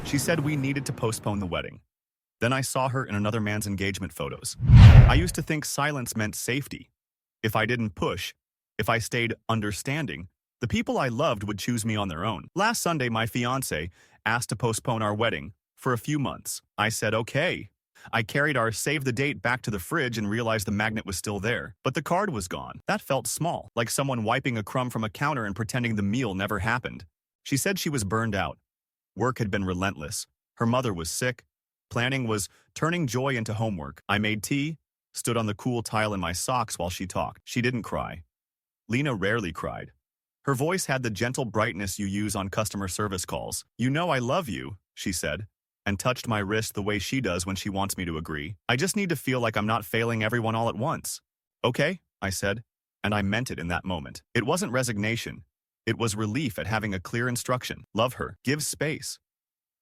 She said we needed to postpone the wedding. Then I saw her in another man's engagement photos. I used to think silence meant safety. If I didn't push, if I stayed understanding, the people I loved would choose me on their own. Last Sunday, my fiancé asked to postpone our wedding for a few months. I said, okay. I carried our save the date back to the fridge and realized the magnet was still there, but the card was gone. That felt small, like someone wiping a crumb from a counter and pretending the meal never happened. She said she was burned out. Work had been relentless. Her mother was sick. Planning was turning joy into homework. I made tea, stood on the cool tile in my socks while she talked. She didn't cry. Lena rarely cried. Her voice had the gentle brightness you use on customer service calls. "You know I love you," she said, and touched my wrist the way she does when she wants me to agree. "I just need to feel like I'm not failing everyone all at once." "Okay," I said, and I meant it in that moment. It wasn't resignation. It was relief at having a clear instruction. Love her. Give space.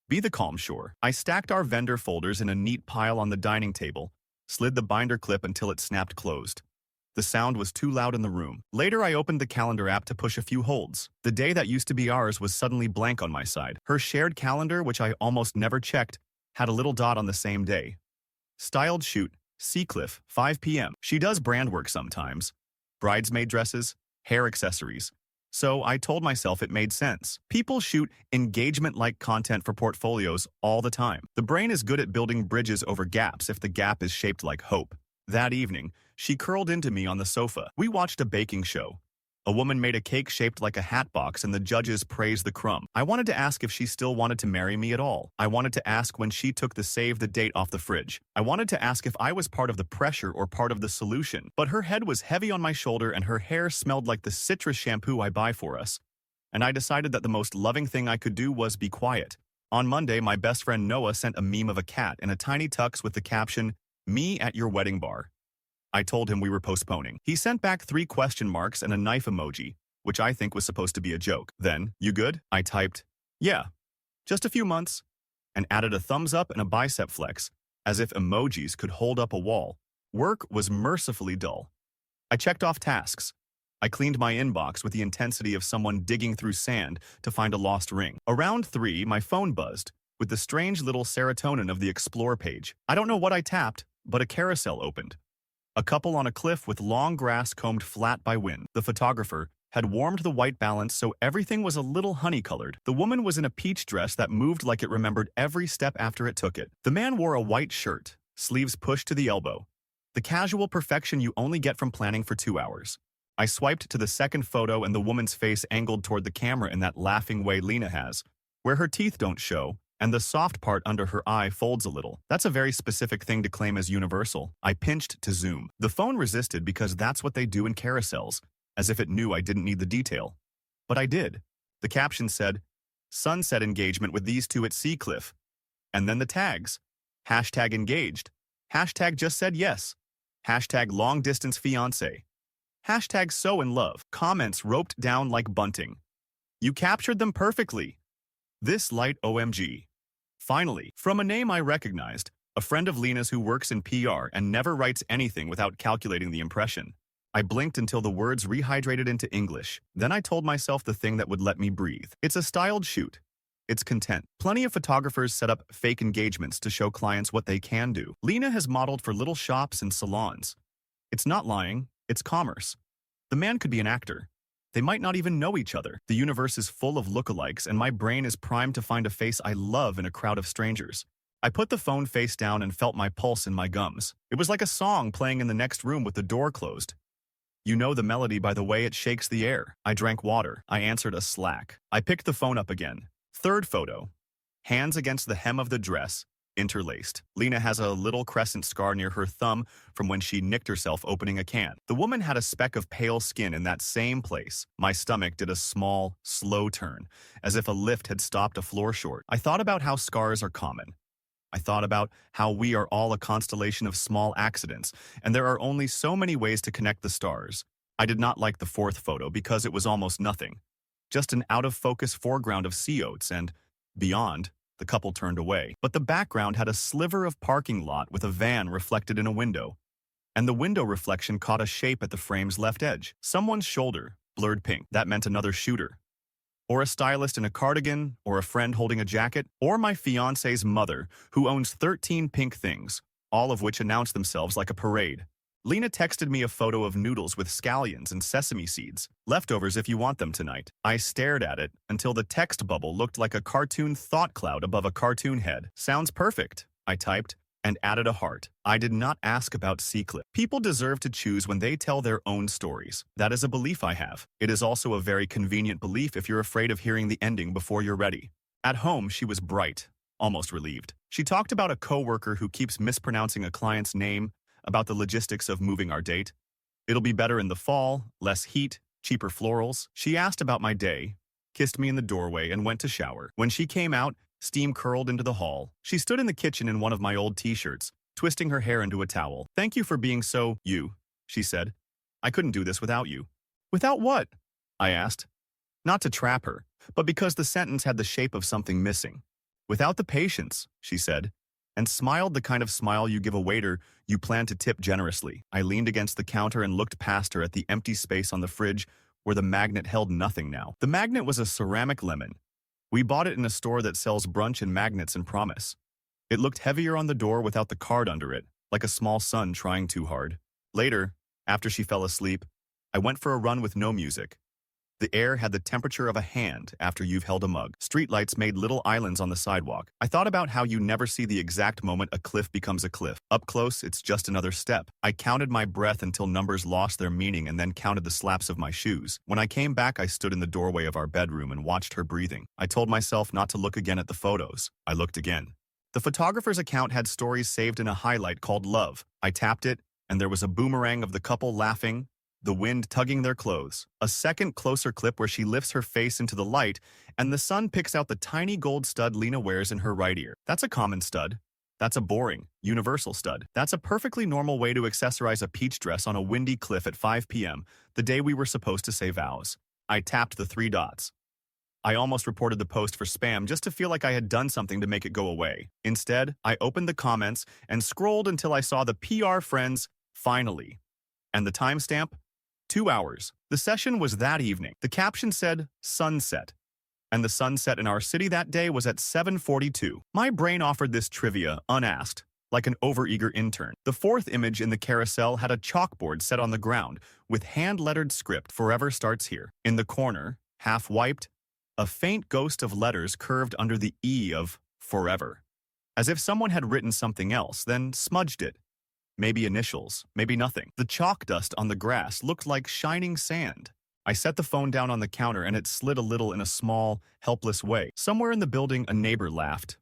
Be the calm shore. I stacked our vendor folders in a neat pile on the dining table, slid the binder clip until it snapped closed. The sound was too loud in the room. Later, I opened the calendar app to push a few holds. The day that used to be ours was suddenly blank on my side. Her shared calendar, which I almost never checked, had a little dot on the same day. Styled shoot, Seacliff, 5 p.m. She does brand work sometimes. Bridesmaid dresses, hair accessories. So I told myself it made sense. People shoot engagement-like content for portfolios all the time. The brain is good at building bridges over gaps if the gap is shaped like hope. That evening, she curled into me on the sofa. We watched a baking show. A woman made a cake shaped like a hat box and the judges praised the crumb. I wanted to ask if she still wanted to marry me at all. I wanted to ask when she took the save the date off the fridge. I wanted to ask if I was part of the pressure or part of the solution. But her head was heavy on my shoulder and her hair smelled like the citrus shampoo I buy for us. And I decided that the most loving thing I could do was be quiet. On Monday, my best friend Noah sent a meme of a cat in a tiny tux with the caption, "Me at your wedding bar." I told him we were postponing. He sent back 3 question marks and a knife emoji, which I think was supposed to be a joke. Then, "You good?" I typed, "Yeah, just a few months," and added a thumbs up and a bicep flex, as if emojis could hold up a wall. Work was mercifully dull. I checked off tasks. I cleaned my inbox with the intensity of someone digging through sand to find a lost ring. Around 3, my phone buzzed, with the strange little serotonin of the Explore page. I don't know what I tapped, but a carousel opened. A couple on a cliff with long grass combed flat by wind. The photographer had warmed the white balance so everything was a little honey-colored. The woman was in a peach dress that moved like it remembered every step after it took it. The man wore a white shirt, sleeves pushed to the elbow. The casual perfection you only get from planning for 2 hours. I swiped to the second photo and the woman's face angled toward the camera in that laughing way Lena has, where her teeth don't show, and the soft part under her eye folds a little. That's a very specific thing to claim as universal. I pinched to zoom. The phone resisted because that's what they do in carousels, as if it knew I didn't need the detail. But I did. The caption said, "Sunset engagement with these two at Seacliff." And then the tags. Hashtag engaged. Hashtag just said yes. Hashtag long distance fiancé. Hashtag so in love. Comments roped down like bunting. "You captured them perfectly. This light OMG. Finally, from a name I recognized, a friend of Lena's who works in PR and never writes anything without calculating the impression. I blinked until the words rehydrated into English. Then I told myself the thing that would let me breathe. It's a styled shoot. It's content. Plenty of photographers set up fake engagements to show clients what they can do. Lena has modeled for little shops and salons. It's not lying, it's commerce. The man could be an actor. They might not even know each other. The universe is full of lookalikes, and my brain is primed to find a face I love in a crowd of strangers. I put the phone face down and felt my pulse in my gums. It was like a song playing in the next room with the door closed. You know the melody by the way it shakes the air. I drank water. I answered a Slack. I picked the phone up again. Third photo. Hands against the hem of the dress, interlaced. Lena has a little crescent scar near her thumb from when she nicked herself opening a can. The woman had a speck of pale skin in that same place. My stomach did a small, slow turn, as if a lift had stopped a floor short. I thought about how scars are common. I thought about how we are all a constellation of small accidents, and there are only so many ways to connect the stars. I did not like the 4th photo because it was almost nothing. Just an out-of-focus foreground of sea oats and, beyond, the couple turned away. But the background had a sliver of parking lot with a van reflected in a window. And the window reflection caught a shape at the frame's left edge. Someone's shoulder, blurred pink. That meant another shooter. or a stylist in a cardigan, or a friend holding a jacket, or my fiance's mother, who owns 13 pink things, all of which announce themselves like a parade. Lena texted me a photo of noodles with scallions and sesame seeds, leftovers if you want them tonight. I stared at it until the text bubble looked like a cartoon thought cloud above a cartoon head. Sounds perfect, I typed, and added a heart. I did not ask about C-clip. People deserve to choose when they tell their own stories. That is a belief I have. It is also a very convenient belief if you're afraid of hearing the ending before you're ready. At home, she was bright, almost relieved. She talked about a coworker who keeps mispronouncing a client's name, about the logistics of moving our date. It'll be better in the fall, less heat, cheaper florals. She asked about my day, kissed me in the doorway, and went to shower. When she came out, steam curled into the hall. She stood in the kitchen in one of my old t-shirts, twisting her hair into a towel. "Thank you for being so you," she said. "I couldn't do this without you." "Without what?" I asked. Not to trap her, but because the sentence had the shape of something missing. "Without the patience," she said, and smiled the kind of smile you give a waiter you plan to tip generously. I leaned against the counter and looked past her at the empty space on the fridge where the magnet held nothing now. The magnet was a ceramic lemon. We bought it in a store that sells brunch and magnets and promise. It looked heavier on the door without the card under it, like a small son trying too hard. Later, after she fell asleep, I went for a run with no music. The air had the temperature of a hand after you've held a mug. Streetlights made little islands on the sidewalk. I thought about how you never see the exact moment a cliff becomes a cliff. Up close, it's just another step. I counted my breath until numbers lost their meaning and then counted the slaps of my shoes. When I came back, I stood in the doorway of our bedroom and watched her breathing. I told myself not to look again at the photos. I looked again. The photographer's account had stories saved in a highlight called Love. I tapped it, and there was a boomerang of the couple laughing, the wind tugging their clothes. A second closer clip where she lifts her face into the light, and the sun picks out the tiny gold stud Lena wears in her right ear. That's a common stud. That's a boring, universal stud. That's a perfectly normal way to accessorize a peach dress on a windy cliff at 5 p.m., the day we were supposed to say vows. I tapped the 3 dots. I almost reported the post for spam just to feel like I had done something to make it go away. Instead, I opened the comments and scrolled until I saw the PR friends, finally. And the timestamp? 2 hours. The session was that evening. The caption said, sunset. And the sunset in our city that day was at 7:42. My brain offered this trivia, unasked, like an overeager intern. The fourth image in the carousel had a chalkboard set on the ground, with hand-lettered script, "Forever starts here." In the corner, half wiped, a faint ghost of letters curved under the E of forever. As if someone had written something else, then smudged it. Maybe initials, maybe nothing. The chalk dust on the grass looked like shining sand. I set the phone down on the counter and it slid a little in a small, helpless way. Somewhere in the building, a neighbor laughed.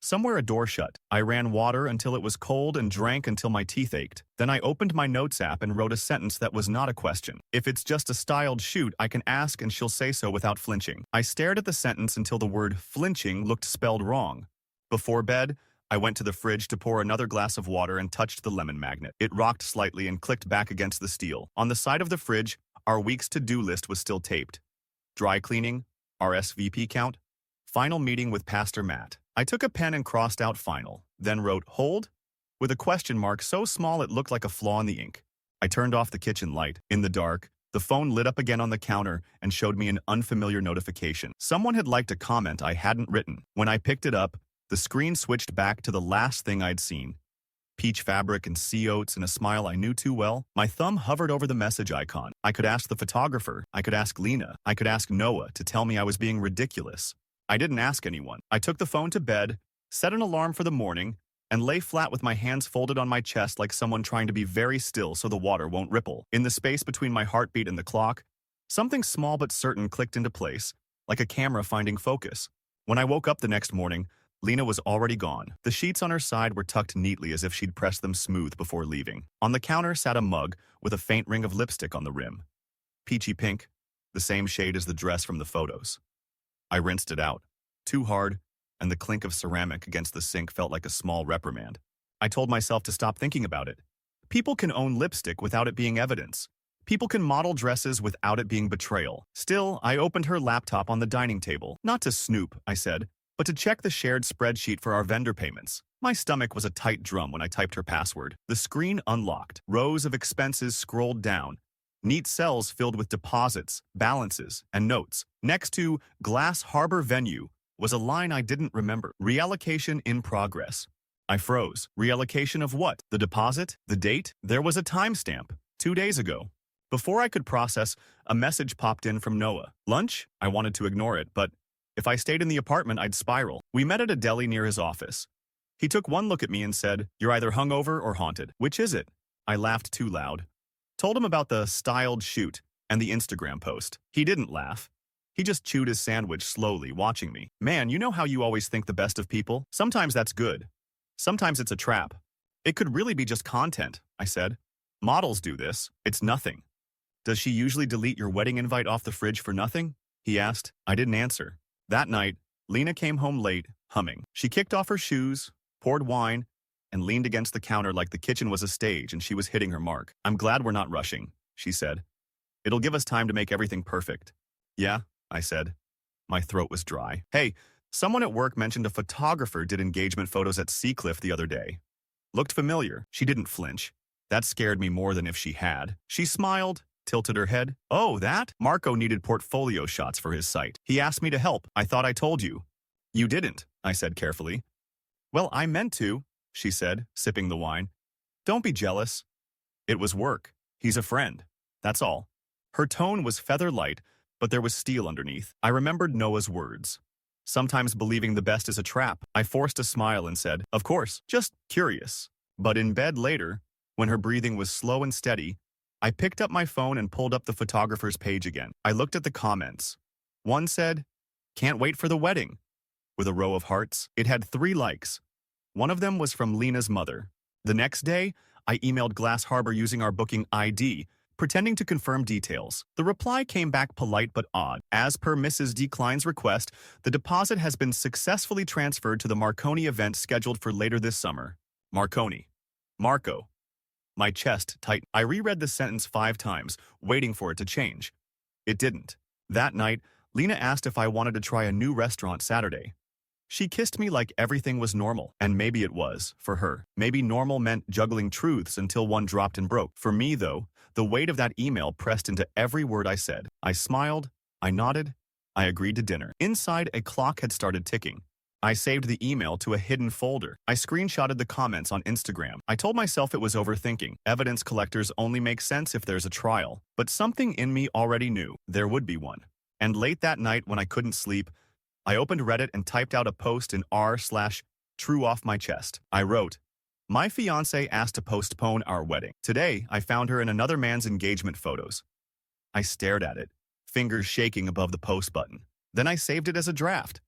Somewhere a door shut. I ran water until it was cold and drank until my teeth ached. Then I opened my notes app and wrote a sentence that was not a question. If it's just a styled shoot, I can ask and she'll say so without flinching. I stared at the sentence until the word flinching looked spelled wrong. Before bed, I went to the fridge to pour another glass of water and touched the lemon magnet. It rocked slightly and clicked back against the steel. On the side of the fridge, our week's to-do list was still taped. Dry cleaning, RSVP count, final meeting with Pastor Matt. I took a pen and crossed out final, then wrote hold with a question mark so small it looked like a flaw in the ink. I turned off the kitchen light. In the dark, the phone lit up again on the counter and showed me an unfamiliar notification. Someone had liked a comment I hadn't written. When I picked it up, the screen switched back to the last thing I'd seen. Peach fabric and sea oats and a smile I knew too well. My thumb hovered over the message icon. I could ask the photographer. I could ask Lena. I could ask Noah to tell me I was being ridiculous. I didn't ask anyone. I took the phone to bed, set an alarm for the morning, and lay flat with my hands folded on my chest like someone trying to be very still so the water won't ripple. In the space between my heartbeat and the clock, something small but certain clicked into place, like a camera finding focus. When I woke up the next morning, Lena was already gone. The sheets on her side were tucked neatly as if she'd pressed them smooth before leaving. On the counter sat a mug with a faint ring of lipstick on the rim. Peachy pink, the same shade as the dress from the photos. I rinsed it out, too hard, and the clink of ceramic against the sink felt like a small reprimand. I told myself to stop thinking about it. People can own lipstick without it being evidence. People can model dresses without it being betrayal. Still, I opened her laptop on the dining table. Not to snoop, I said, but to check the shared spreadsheet for our vendor payments. My stomach was a tight drum when I typed her password. The screen unlocked. Rows of expenses scrolled down. neat cells filled with deposits, balances, and notes. Next to Glass Harbor Venue was a line I didn't remember. Reallocation in progress. I froze. Reallocation of what? The deposit? The date? There was a timestamp. 2 days ago. Before I could process, a message popped in from Noah. Lunch? I wanted to ignore it, but if I stayed in the apartment, I'd spiral. We met at a deli near his office. He took one look at me and said, "You're either hungover or haunted. Which is it?" I laughed too loud. Told him about the styled shoot and the Instagram post. He didn't laugh. He just chewed his sandwich slowly, watching me. Man, you know how you always think the best of people? Sometimes that's good. Sometimes it's a trap. It could really be just content, I said. Models do this. It's nothing. Does she usually delete your wedding invite off the fridge for nothing? He asked. I didn't answer. That night, Lena came home late, humming. She kicked off her shoes, poured wine, and leaned against the counter like the kitchen was a stage and she was hitting her mark. I'm glad we're not rushing, she said. It'll give us time to make everything perfect. Yeah, I said. My throat was dry. Hey, someone at work mentioned a photographer did engagement photos at Seacliff the other day. Looked familiar. She didn't flinch. That scared me more than if she had. She smiled, tilted her head. Oh, that? Marco needed portfolio shots for his site. He asked me to help. I thought I told you. You didn't, I said carefully. Well, I meant to, she said, sipping the wine. Don't be jealous. It was work. He's a friend. That's all. Her tone was feather light, but there was steel underneath. I remembered Noah's words. Sometimes believing the best is a trap. I forced a smile and said, of course, just curious. But in bed later, when her breathing was slow and steady, I picked up my phone and pulled up the photographer's page again. I looked at the comments. One said, "Can't wait for the wedding," with a row of hearts. It had 3 likes. One of them was from Lena's mother. The next day, I emailed Glass Harbor using our booking ID, pretending to confirm details. The reply came back polite but odd. As per Mrs. Decline's request, the deposit has been successfully transferred to the Marconi event scheduled for later this summer. Marconi. Marco. My chest tightened. I reread the sentence 5 times, waiting for it to change. It didn't. That night, Lena asked if I wanted to try a new restaurant Saturday. She kissed me like everything was normal, and maybe it was, for her. Maybe normal meant juggling truths until one dropped and broke. For me, though, the weight of that email pressed into every word I said. I smiled, I nodded, I agreed to dinner. Inside, a clock had started ticking. I saved the email to a hidden folder. I screenshotted the comments on Instagram. I told myself it was overthinking. Evidence collectors only make sense if there's a trial. But something in me already knew there would be one. And late that night when I couldn't sleep, I opened Reddit and typed out a post in r/true off my chest. I wrote, "My fiancé asked to postpone our wedding. Today, I found her in another man's engagement photos." I stared at it, fingers shaking above the post button. Then I saved it as a draft.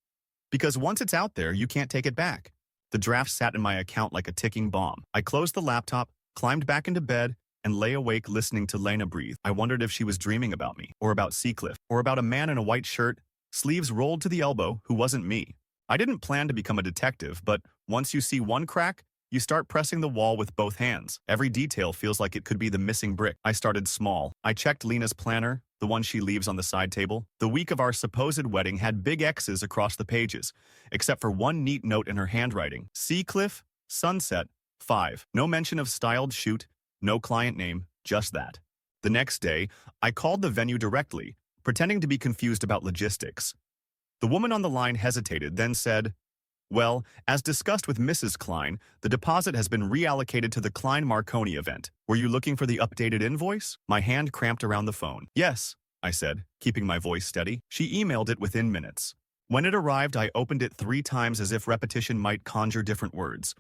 Because once it's out there, you can't take it back. The draft sat in my account like a ticking bomb. I closed the laptop, climbed back into bed, and lay awake listening to Lena breathe. I wondered if she was dreaming about me, or about Seacliff, or about a man in a white shirt, sleeves rolled to the elbow, who wasn't me. I didn't plan to become a detective, but once you see one crack, you start pressing the wall with both hands. Every detail feels like it could be the missing brick. I started small. I checked Lena's planner, the one she leaves on the side table. The week of our supposed wedding had big X's across the pages, except for one neat note in her handwriting. Seacliff, sunset, 5. No mention of styled shoot, no client name, just that. The next day, I called the venue directly, pretending to be confused about logistics. The woman on the line hesitated, then said, "Well, as discussed with Mrs. Klein, the deposit has been reallocated to the Klein Marconi event. Were you looking for the updated invoice?" My hand cramped around the phone. "Yes," I said, keeping my voice steady. She emailed it within minutes. When it arrived, I opened it 3 times as if repetition might conjure different words.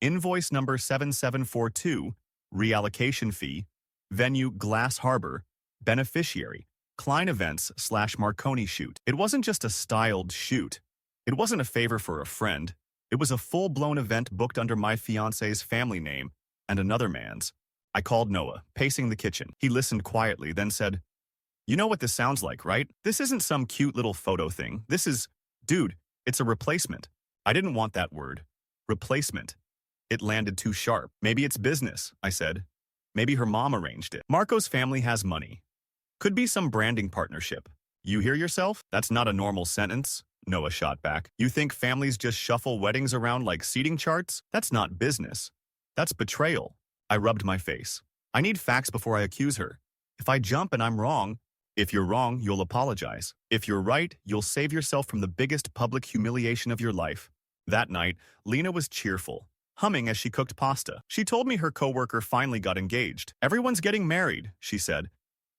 Invoice number 7742, reallocation fee, venue Glass Harbor, beneficiary, Klein Events/Marconi shoot. It wasn't just a styled shoot. It wasn't a favor for a friend. It was a full-blown event booked under my fiancé's family name and another man's. I called Noah, pacing the kitchen. He listened quietly, then said, "You know what this sounds like, right? This isn't some cute little photo thing. This is, dude, it's a replacement." I didn't want that word. Replacement. It landed too sharp. "Maybe it's business," I said. "Maybe her mom arranged it. Marco's family has money. Could be some branding partnership." "You hear yourself? That's not a normal sentence," Noah shot back. "You think families just shuffle weddings around like seating charts? That's not business. That's betrayal." I rubbed my face. "I need facts before I accuse her. If I jump and I'm wrong, if you're wrong, you'll apologize. If you're right, you'll save yourself from the biggest public humiliation of your life. That night, Lena was cheerful, humming as she cooked pasta. She told me her coworker finally got engaged. Everyone's getting married, she said,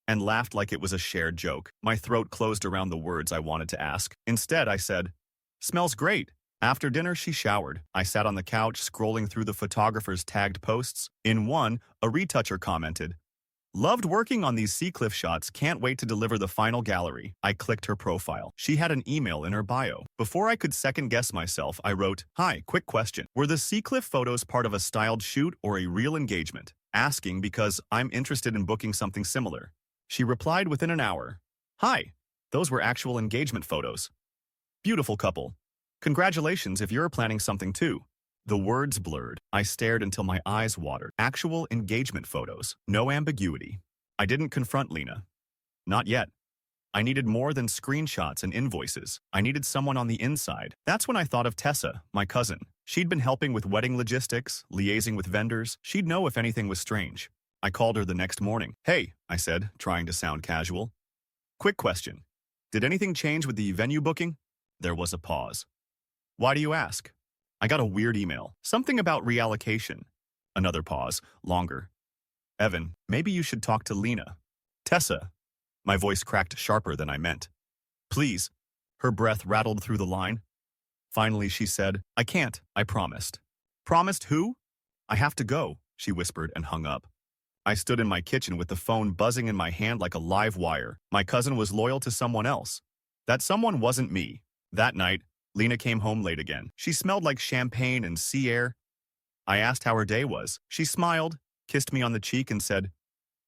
and laughed like it was a shared joke. My throat closed around the words I wanted to ask. Instead, I said, "Smells great." After dinner, she showered. I sat on the couch, scrolling through the photographer's tagged posts. In one, a retoucher commented, "Loved working on these Seacliff shots, can't wait to deliver the final gallery." I clicked her profile. She had an email in her bio. Before I could second-guess myself, I wrote, "Hi, quick question. Were the Seacliff photos part of a styled shoot or a real engagement? Asking because I'm interested in booking something similar." She replied within an hour, "Hi, those were actual engagement photos. Beautiful couple. Congratulations if you're planning something too." The words blurred. I stared until my eyes watered. Actual engagement photos. No ambiguity. I didn't confront Lena. Not yet. I needed more than screenshots and invoices. I needed someone on the inside. That's when I thought of Tessa, my cousin. She'd been helping with wedding logistics, liaising with vendors. She'd know if anything was strange. I called her the next morning. "Hey," I said, trying to sound casual. "Quick question. Did anything change with the venue booking?" There was a pause. "Why do you ask?" "I got a weird email. Something about reallocation." Another pause, longer. "Evan, maybe you should talk to Lena." "Tessa." My voice cracked sharper than I meant. "Please." Her breath rattled through the line. Finally, she said, "I can't, I promised." "Promised who?" "I have to go," she whispered and hung up. I stood in my kitchen with the phone buzzing in my hand like a live wire. My cousin was loyal to someone else. That someone wasn't me. That night, Lena came home late again. She smelled like champagne and sea air. I asked how her day was. She smiled, kissed me on the cheek, and said,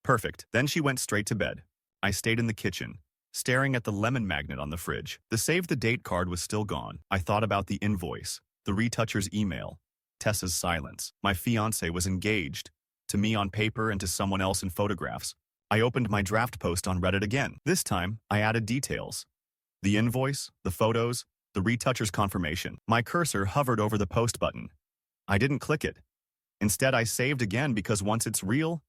"Perfect." Then she went straight to bed. I stayed in the kitchen, staring at the lemon magnet on the fridge. The save-the-date card was still gone. I thought about the invoice, the retoucher's email, Tessa's silence. My fiancé was engaged, to me on paper and to someone else in photographs. I opened my draft post on Reddit again. This time, I added details. The invoice, the photos, the retoucher's confirmation. My cursor hovered over the post button. I didn't click it. Instead, I saved again because once it's real,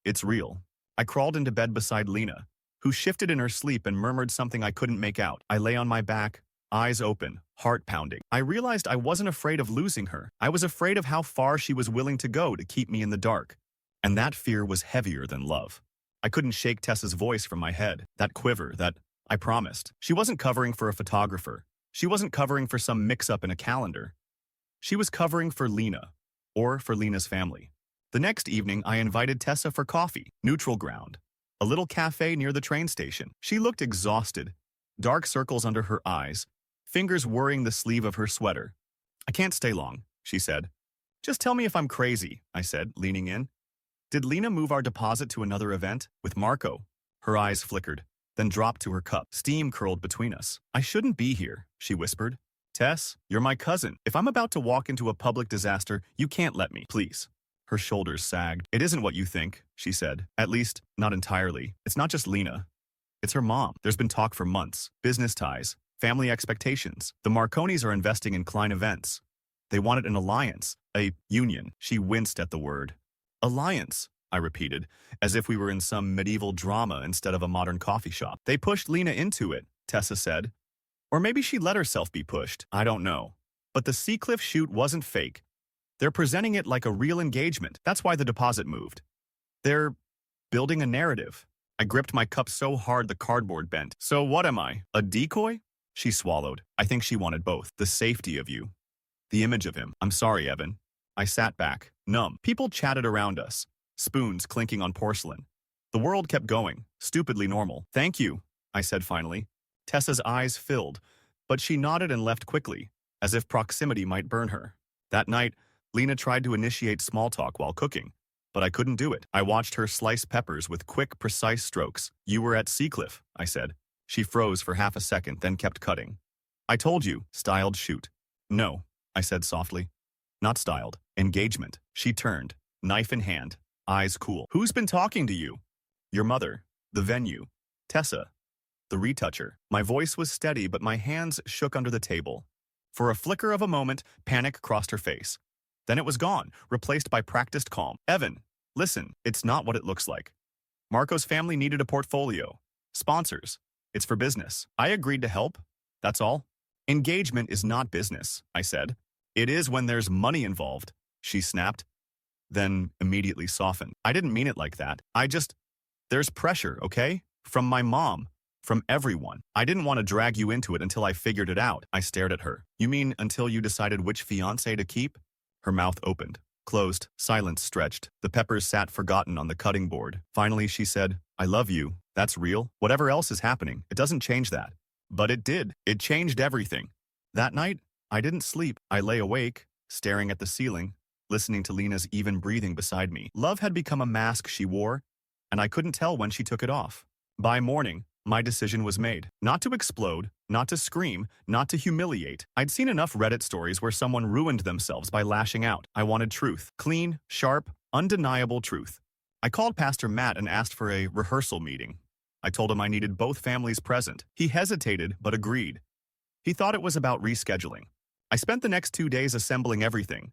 it's real. I crawled into bed beside Lena, who shifted in her sleep and murmured something I couldn't make out. I lay on my back, eyes open, heart pounding. I realized I wasn't afraid of losing her. I was afraid of how far she was willing to go to keep me in the dark. And that fear was heavier than love. I couldn't shake Tessa's voice from my head, that quiver, that "I promised." She wasn't covering for a photographer. She wasn't covering for some mix-up in a calendar. She was covering for Lena, or for Lena's family. The next evening, I invited Tessa for coffee, neutral ground, a little cafe near the train station. She looked exhausted, dark circles under her eyes, fingers worrying the sleeve of her sweater. "I can't stay long," she said. "Just tell me if I'm crazy," I said, leaning in. "Did Lena move our deposit to another event? With Marco?" Her eyes flickered, then dropped to her cup. Steam curled between us. "I shouldn't be here," she whispered. "Tess, you're my cousin. If I'm about to walk into a public disaster, you can't let me, please." Her shoulders sagged. "It isn't what you think," she said. "At least, not entirely. It's not just Lena. It's her mom. There's been talk for months. Business ties, family expectations. The Marconis are investing in Klein Events. They wanted an alliance, a union." She winced at the word. "Alliance," I repeated, as if we were in some medieval drama instead of a modern coffee shop. "They pushed Lena into it," Tessa said. "Or maybe she let herself be pushed. I don't know. But the Seacliff shoot wasn't fake. They're presenting it like a real engagement. That's why the deposit moved. They're building a narrative." I gripped my cup so hard the cardboard bent. "So what am I? A decoy?" She swallowed. "I think she wanted both. The safety of you. The image of him. I'm sorry, Evan." I sat back, numb. People chatted around us, spoons clinking on porcelain. The world kept going, stupidly normal. "Thank you," I said finally. Tessa's eyes filled, but she nodded and left quickly, as if proximity might burn her. That night, Lena tried to initiate small talk while cooking, but I couldn't do it. I watched her slice peppers with quick, precise strokes. "You were at Seacliff," I said. She froze for half a second, then kept cutting. "I told you, styled shoot." "No," I said softly. "Not styled. Engagement." She turned, knife in hand, eyes cool. "Who's been talking to you?" "Your mother. The venue. Tessa. The retoucher." My voice was steady, but my hands shook under the table. For a flicker of a moment, panic crossed her face. Then it was gone, replaced by practiced calm. "Evan, listen, it's not what it looks like. Marco's family needed a portfolio. Sponsors. It's for business. I agreed to help. That's all. Engagement is not business, I said. It is when there's money involved, she snapped, then immediately softened. I didn't mean it like that. There's pressure, okay? From my mom. From everyone. I didn't want to drag you into it until I figured it out. I stared at her. You mean until you decided which fiancé to keep? Her mouth opened. Closed. Silence stretched. The peppers sat forgotten on the cutting board. Finally, she said, I love you. That's real. Whatever else is happening, it doesn't change that. But it did. It changed everything. That night, I didn't sleep. I lay awake, staring at the ceiling, listening to Lena's even breathing beside me. Love had become a mask she wore, and I couldn't tell when she took it off. By morning, my decision was made. Not to explode, not to scream, not to humiliate. I'd seen enough Reddit stories where someone ruined themselves by lashing out. I wanted truth. Clean, sharp, undeniable truth. I called Pastor Matt and asked for a rehearsal meeting. I told him I needed both families present. He hesitated, but agreed. He thought it was about rescheduling. I spent the next 2 days assembling everything.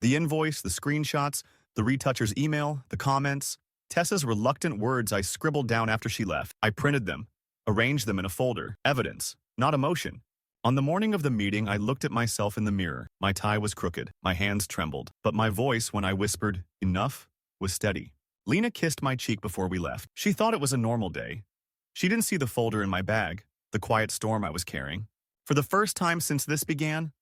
The invoice, the screenshots, the retoucher's email, the comments, Tessa's reluctant words I scribbled down after she left. I printed them, arranged them in a folder. Evidence, not emotion. On the morning of the meeting, I looked at myself in the mirror. My tie was crooked. My hands trembled. But my voice, when I whispered, enough, was steady. Lena kissed my cheek before we left. She thought it was a normal day. She didn't see the folder in my bag, the quiet storm I was carrying. For the first time since this began,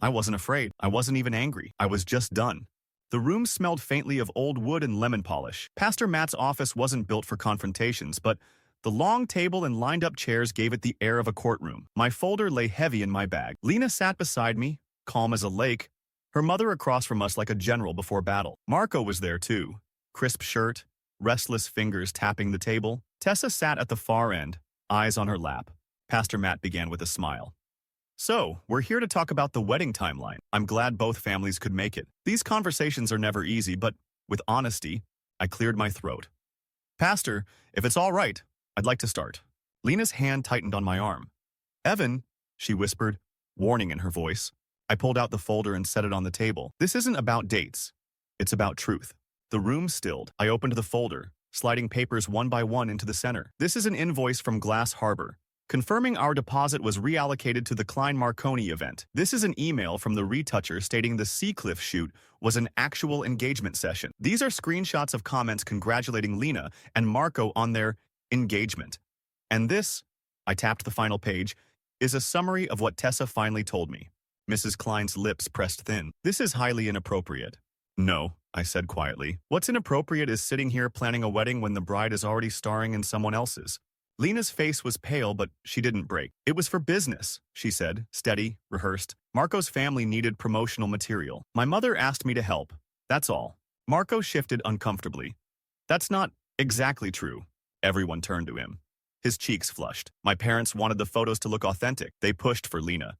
I wasn't afraid. I wasn't even angry. I was just done. The room smelled faintly of old wood and lemon polish. Pastor Matt's office wasn't built for confrontations, but the long table and lined-up chairs gave it the air of a courtroom. My folder lay heavy in my bag. Lena sat beside me, calm as a lake, her mother across from us like a general before battle. Marco was there too. Crisp shirt, restless fingers tapping the table. Tessa sat at the far end, eyes on her lap. Pastor Matt began with a smile. So, we're here to talk about the wedding timeline. I'm glad both families could make it. These conversations are never easy, but with honesty, I cleared my throat. Pastor, if it's all right, I'd like to start. Lena's hand tightened on my arm. Evan, she whispered, warning in her voice. I pulled out the folder and set it on the table. This isn't about dates. It's about truth. The room stilled. I opened the folder, sliding papers one by one into the center. This is an invoice from Glass Harbor, confirming our deposit was reallocated to the Klein Marconi event. This is an email from the retoucher stating the Seacliff shoot was an actual engagement session. These are screenshots of comments congratulating Lena and Marco on their engagement. And this, I tapped the final page, is a summary of what Tessa finally told me. Mrs. Klein's lips pressed thin. This is highly inappropriate. No, I said quietly. What's inappropriate is sitting here planning a wedding when the bride is already starring in someone else's. Lena's face was pale, but she didn't break. It was for business, she said, steady, rehearsed. Marco's family needed promotional material. My mother asked me to help. That's all. Marco shifted uncomfortably. That's not exactly true. Everyone turned to him. His cheeks flushed. My parents wanted the photos to look authentic. They pushed for Lena.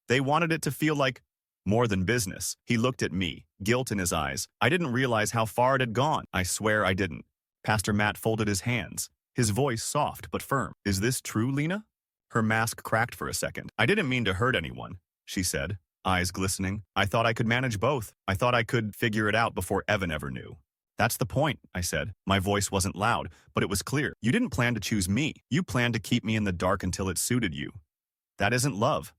They wanted it to feel like more than business. He looked at me, guilt in his eyes. I didn't realize how far it had gone. I swear I didn't. Pastor Matt folded his hands. His voice soft but firm. Is this true, Lena? Her mask cracked for a second. I didn't mean to hurt anyone, she said, eyes glistening. I thought I could manage both. I thought I could figure it out before Evan ever knew. That's the point, I said. My voice wasn't loud, but it was clear. You didn't plan to choose me. You planned to keep me in the dark until it suited you. That isn't love.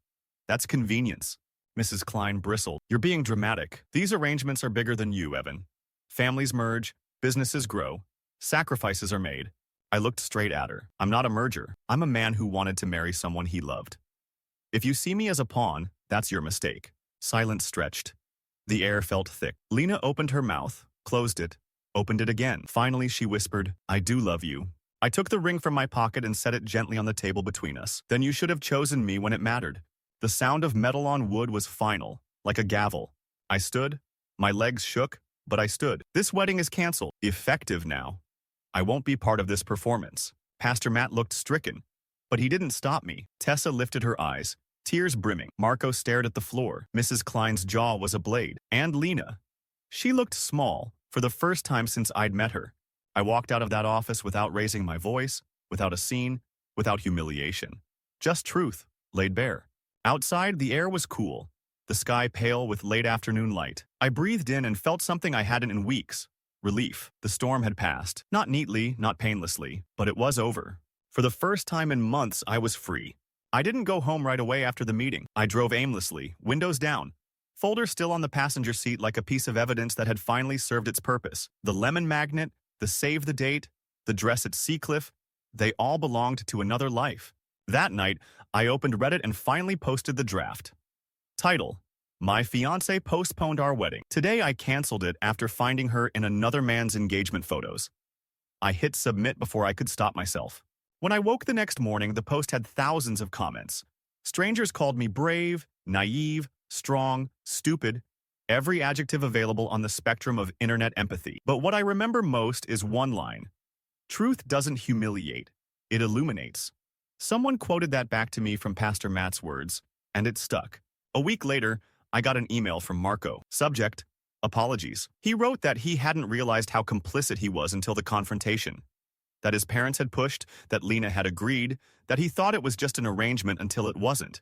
That's convenience. Mrs. Klein bristled. You're being dramatic. These arrangements are bigger than you, Evan. Families merge, businesses grow, sacrifices are made. I looked straight at her. I'm not a merger. I'm a man who wanted to marry someone he loved. If you see me as a pawn, that's your mistake. Silence stretched. The air felt thick. Lena opened her mouth, closed it, opened it again. Finally, she whispered, I do love you. I took the ring from my pocket and set it gently on the table between us. Then you should have chosen me when it mattered. The sound of metal on wood was final, like a gavel. I stood. My legs shook, but I stood. This wedding is canceled. Effective now. I won't be part of this performance. Pastor Matt looked stricken, but he didn't stop me. Tessa lifted her eyes, tears brimming. Marco stared at the floor. Mrs. Klein's jaw was a blade. And Lena. She looked small, for the first time since I'd met her. I walked out of that office without raising my voice, without a scene, without humiliation. Just truth, laid bare. Outside, the air was cool, the sky pale with late afternoon light. I breathed in and felt something I hadn't in weeks. Relief. The storm had passed. Not neatly, not painlessly, but it was over. For the first time in months, I was free. I didn't go home right away after the meeting. I drove aimlessly, windows down. Folder still on the passenger seat like a piece of evidence that had finally served its purpose. The lemon magnet, the save the date, the dress at Seacliff, they all belonged to another life. That night, I opened Reddit and finally posted the draft. Title: My fiancé postponed our wedding. Today I canceled it after finding her in another man's engagement photos. I hit submit before I could stop myself. When I woke the next morning, the post had thousands of comments. Strangers called me brave, naive, strong, stupid, every adjective available on the spectrum of internet empathy. But what I remember most is one line. Truth doesn't humiliate, it illuminates. Someone quoted that back to me from Pastor Matt's words, and it stuck. A week later, I got an email from Marco. Subject: apologies. He wrote that he hadn't realized how complicit he was until the confrontation. That his parents had pushed, that Lena had agreed, that he thought it was just an arrangement until it wasn't.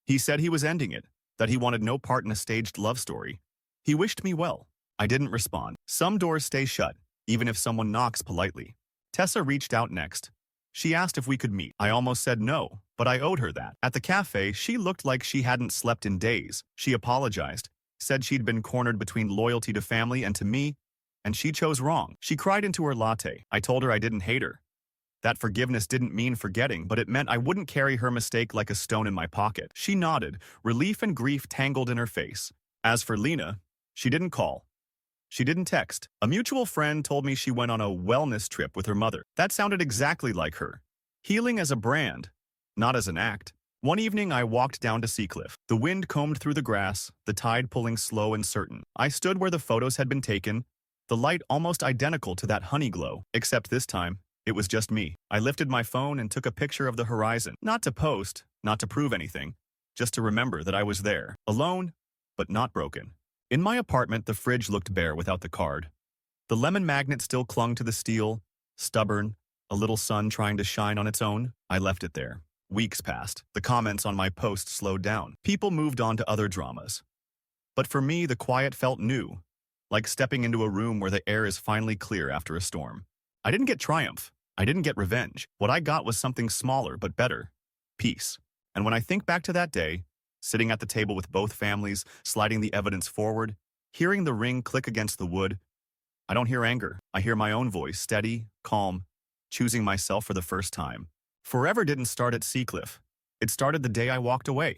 He said he was ending it, that he wanted no part in a staged love story. He wished me well. I didn't respond. Some doors stay shut, even if someone knocks politely. Tessa reached out next. She asked if we could meet. I almost said no, but I owed her that. At the cafe, she looked like she hadn't slept in days. She apologized, said she'd been cornered between loyalty to family and to me, and she chose wrong. She cried into her latte. I told her I didn't hate her. That forgiveness didn't mean forgetting, but it meant I wouldn't carry her mistake like a stone in my pocket. She nodded, relief and grief tangled in her face. As for Lena, she didn't call. She didn't text. A mutual friend told me she went on a wellness trip with her mother. That sounded exactly like her. Healing as a brand, not as an act. One evening, I walked down to Seacliff. The wind combed through the grass, the tide pulling slow and certain. I stood where the photos had been taken, the light almost identical to that honey glow, except this time, it was just me. I lifted my phone and took a picture of the horizon. Not to post, not to prove anything, just to remember that I was there, alone, but not broken. In my apartment, the fridge looked bare without the card. The lemon magnet still clung to the steel, stubborn, a little sun trying to shine on its own. I left it there. Weeks passed. The comments on my post slowed down. People moved on to other dramas. But for me, the quiet felt new, like stepping into a room where the air is finally clear after a storm. I didn't get triumph. I didn't get revenge. What I got was something smaller but better. Peace. And when I think back to that day, sitting at the table with both families, sliding the evidence forward, hearing the ring click against the wood, I don't hear anger. I hear my own voice, steady, calm, choosing myself for the first time. Forever didn't start at Seacliff. It started the day I walked away.